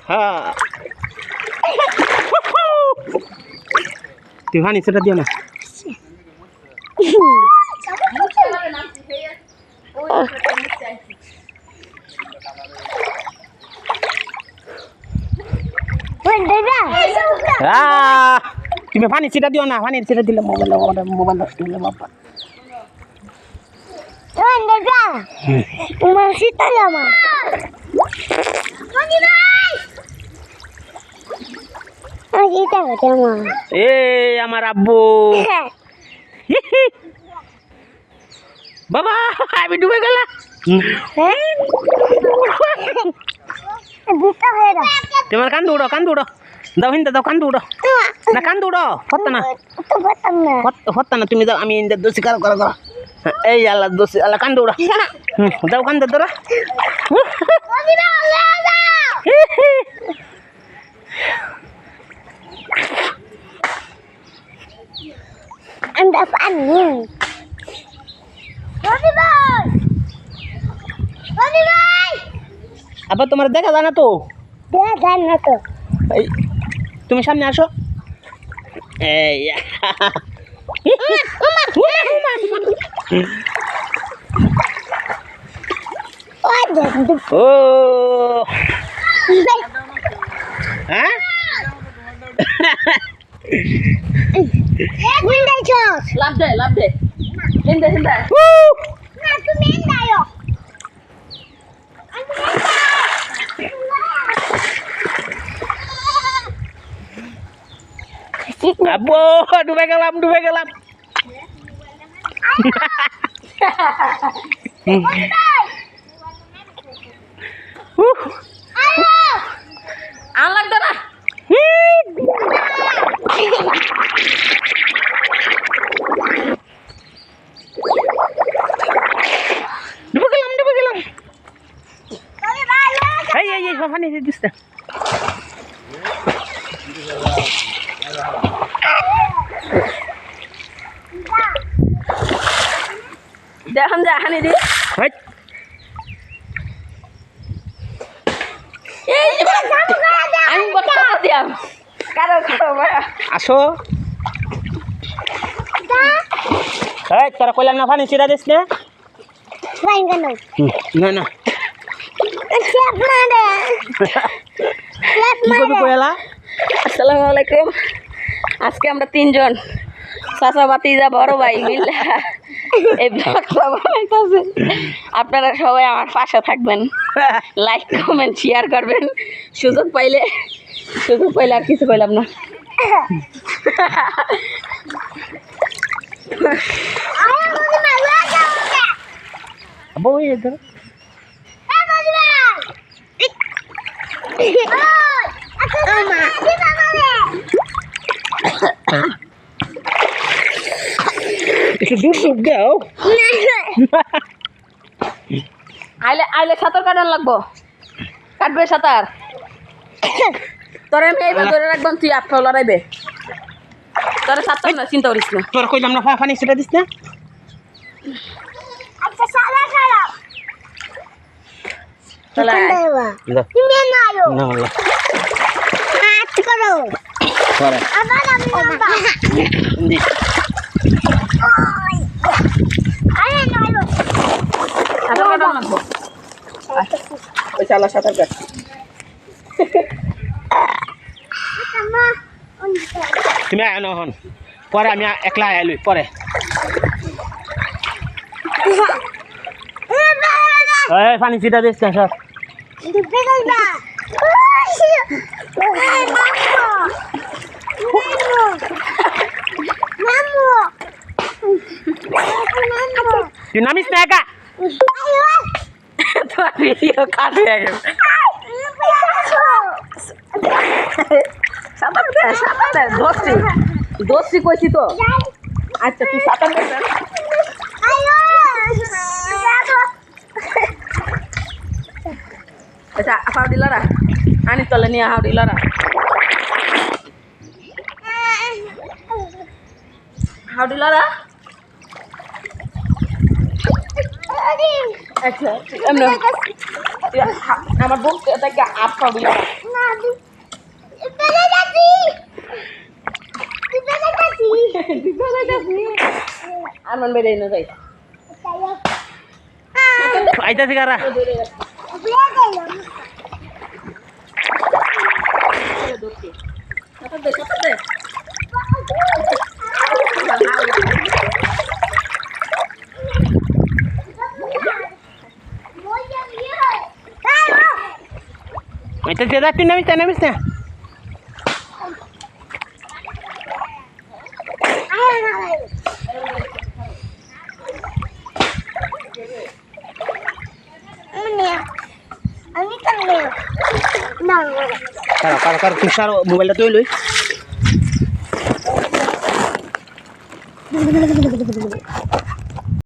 হ্যাঁ তুই হানি সেটা দিও না তুমি পানি সেটা দিও না পানি সেটা দিলে মোবাইল মোবাইল নষ্ট হলে বাবা আমার আব্বু বাবা আমি ডুবে গেলাম তোমার কান্দু উড়ো দাও হিন্দা দাও কান্দু উড়ো না কান্দু উড়ো হতো না তুমি দাও আমি দোষী কারো করো করো এই আল্লাহ দোষী আল্লাহ কান্দু উড়ো দাও কান্দু তোরা anda panik. Roni bhai. আবার তোমার দেখা যায় না তো এই তুমি সামনে আসো এই ও হ্যাঁ Lap deh. Hinda. Nah, tu minda yo. আব্বু ডুবে গেলাম Ang lagda na. ডুবে গেলাম এই পানি দিস না Dahan jahan ini. হাই Ang bakal diam. Karo ba? আসো এই তোরা কইলাম না পানি ছিড়া দিস না না কি করবি কইলা Assalamualaikum. আজকে আমরা তিনজন চাচা ভাতিজা বড় ভাই মিলে এই ব্লগটা বানাইতেছি। আপনারা সবাই আমার পাশে থাকবেন, লাইক কমেন্ট শেয়ার করবেন। সুযোগ পাইলে আর কিছু কইলাম না। বই এদের একটু দূর দাও আইলে সাঁতার কাটান লাগবো, কাটবে সাঁতার তোর আমি এইবার ধরে রাখবাম, তুই আট লড়াইবে তোরা সাঁতার না, চিন্তা করিস না। তোর কইলাম না পানি ছিড়া দিস না। সাঁতার কাট তুমি আয় না হন, পরে আমি একলা আইলুই পরে। পানি ছিটা দিস না সব। তুই নামিস না একা, তোমার ভিডিও কাটে গেছে। সাঁতার দোষী কইছি তো। আচ্ছা তুই সাঁতার কাট। আচ্ছা হাওড়ি লড়া আনি তলে নিয়ে হাওড়ি লড়া। হাউডি লড়া আচ্ছা এমনি আমার বুক থেকে আপ হাউডি লড়া আমার বেড়ে না যাই আইতাছি কারা আইতাছি দাদা তুই নামিস না আমি kan না কারো তুই সার মোবাইলটা তুই লই